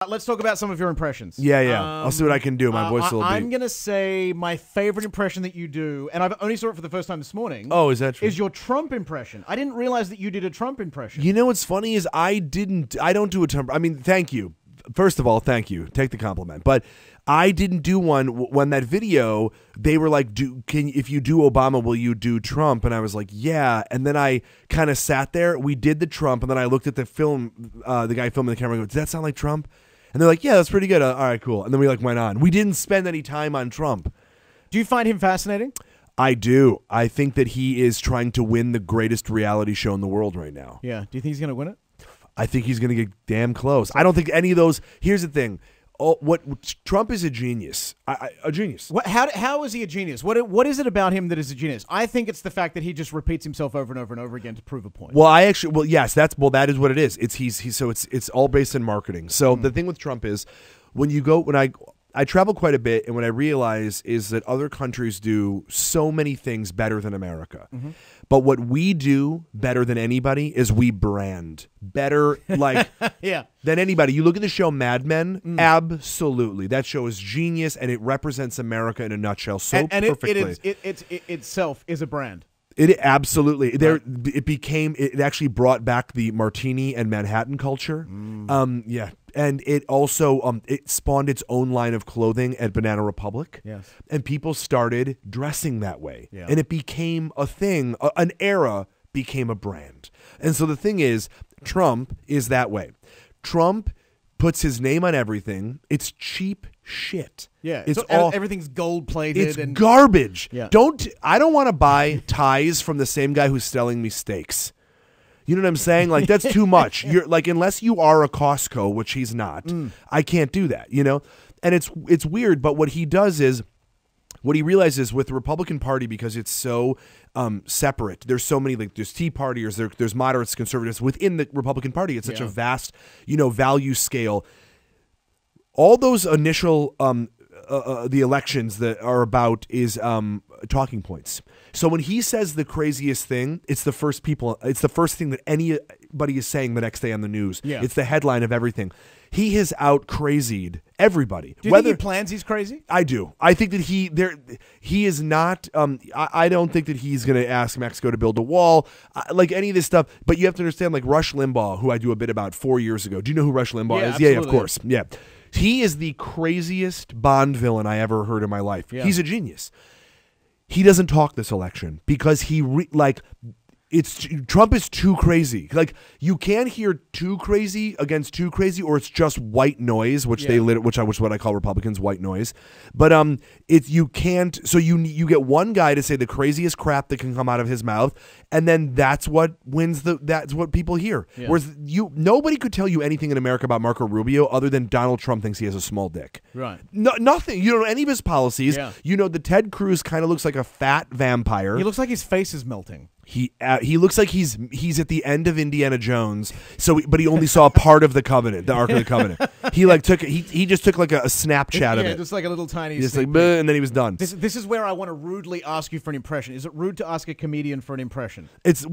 Let's talk about some of your impressions. Yeah. I'll see what I can do. My voice will be. I'm going to say my favorite impression that you do, and I've only saw it for the first time this morning. Oh, is that true? Is your Trump impression. I didn't realize that you did a Trump impression. You know what's funny is I don't do a Trump. I mean, thank you. First of all, thank you. Take the compliment. But I didn't do one when that video, they were like, if you do Obama, will you do Trump? And I was like, yeah. And then I kind of sat there. We did the Trump. And then I looked at the film, the guy filming the camera, and go, does that sound like Trump? And they're like, yeah, that's pretty good. All right, cool. And then we went on. We didn't spend any time on Trump. Do you find him fascinating? I do. I think that he is trying to win the greatest reality show in the world right now. Yeah. Do you think he's going to win it? I think he's going to get damn close. I don't think any of those. Here's the thing. Trump is a genius. A genius. How is he a genius? What is it about him that is a genius? I think it's the fact that he just repeats himself over and over and over again to prove a point. Well, yes, that is what it is. It's all based in marketing. So the thing with Trump is when I travel quite a bit, and what I realize is that other countries do so many things better than America. Mm-hmm. But what we do better than anybody is we brand better, than anybody. You look at the show Mad Men, absolutely. That show is genius, and it represents America in a nutshell perfectly. It itself is a brand. It absolutely it actually brought back the martini and Manhattan culture. And it also it spawned its own line of clothing at Banana Republic. Yes. And people started dressing that way. Yeah. And it became a thing, an era became a brand. And so the thing is, Trump is that way. Trump puts his name on everything. It's cheap shit. Yeah, everything's gold plated. It's garbage. Yeah. I don't want to buy ties from the same guy who's selling me steaks. You know what I'm saying? Like, that's too much. You're like, unless you are a Costco, which he's not, I can't do that, you know? And it's weird, but what he does is, what he realizes with the Republican Party, because it's so separate, there's so many, there's Tea Partiers, there's moderates, conservatives within the Republican Party. It's such a vast, value scale. All those initial, the elections that are about is talking points. So when he says the craziest thing, it's the first thing that anybody is saying the next day on the news. Yeah. It's the headline of everything. He has out crazied everybody. Do you think he plans he's crazy? I do. I think that he is not. I don't think that he's going to ask Mexico to build a wall, like any of this stuff. But you have to understand, like Rush Limbaugh, who I do a bit about 4 years ago. Do you know who Rush Limbaugh is? Absolutely. Yeah, of course. Yeah, he is the craziest Bond villain I ever heard in my life. Yeah. He's a genius. He doesn't talk this election because Trump is too crazy. Like, you can't hear too crazy against too crazy, or it's just white noise, which what I call Republicans white noise. But you can't. So you get one guy to say the craziest crap that can come out of his mouth, and then that's what wins that's what people hear. Yeah. Whereas nobody could tell you anything in America about Marco Rubio other than Donald Trump thinks he has a small dick. Right. No, nothing. You don't know any of his policies. Yeah. The Ted Cruz kind of looks like a fat vampire. He looks like his face is melting. He looks like he's at the end of Indiana Jones. But he only saw a part of the Covenant, the Ark of the Covenant. He just took like a Snapchat of it. Just like a little tiny. Just like, and then he was done. This is where I want to rudely ask you for an impression. Is it rude to ask a comedian for an impression? It's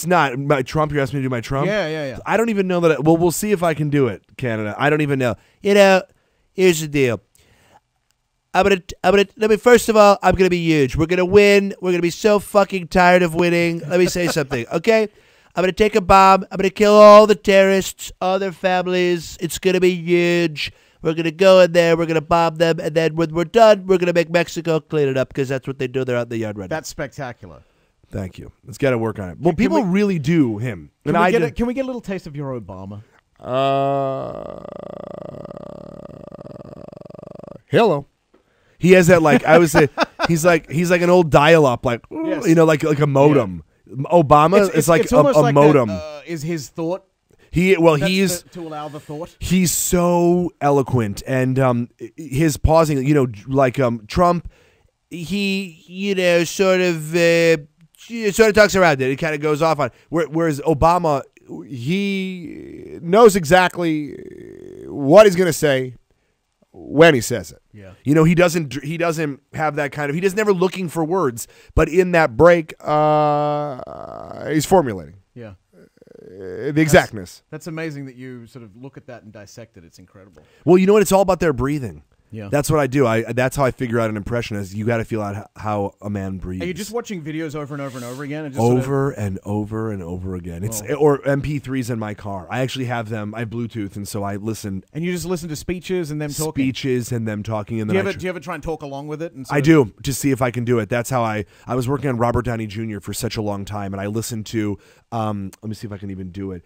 not. My Trump. You're asking me to do my Trump. Yeah. I don't even know that. We'll see if I can do it, Canada. I don't even know. Here's the deal. First of all, I'm gonna be huge. We're gonna win. We're gonna be so fucking tired of winning. Let me say something, okay? I'm gonna take a bomb. I'm gonna kill all the terrorists, all their families. It's gonna be huge. We're gonna go in there. We're gonna bomb them, and then when we're done, we're gonna make Mexico clean it up because that's what they do. They're out in the yard right now. That's spectacular. Thank you. Let's got to work on it. Well, people really do him. Can we get a little taste of your Obama? Hello. He has that, like, I would say, he's like an old dial-up, like, yes. like a modem. Yeah. Obama is like a like modem. That, is his thought? He's to allow the thought. He's so eloquent, and his pausing, like Trump, he sort of talks around it. It kind of goes off on. Whereas Obama, he knows exactly what he's going to say when he says it. Yeah. He doesn't have that kind of, he's never looking for words, but in that break, he's formulating. Yeah. the exactness. That's amazing that you sort of look at that and dissect it. It's incredible. Well, you know what? It's all about their breathing. Yeah. That's what I do. That's how I figure out an impression is you got to feel out how a man breathes. Are you just watching videos over and over and over again? And just over and over and over again. It's or MP3s in my car. I actually have them. I have Bluetooth, and so I listen. And you just listen to speeches and them talking? Speeches and them talking. And do you ever try and talk along with it? And I do, to see if I can do it. That's how I was working on Robert Downey Jr. for such a long time, and I listened to, let me see if I can even do it.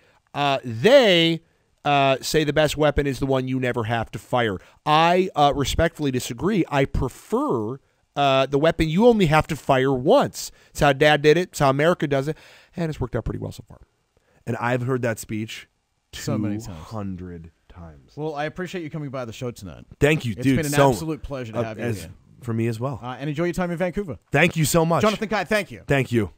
They say the best weapon is the one you never have to fire. I respectfully disagree. I prefer the weapon you only have to fire once. It's how Dad did it. It's how America does it. And it's worked out pretty well so far. And I've heard that speech so many 200 times. Well, I appreciate you coming by the show tonight. Thank you, dude. It's been an absolute pleasure to have you here. For me as well. And enjoy your time in Vancouver. Thank you so much. Jonathan Kite, thank you. Thank you.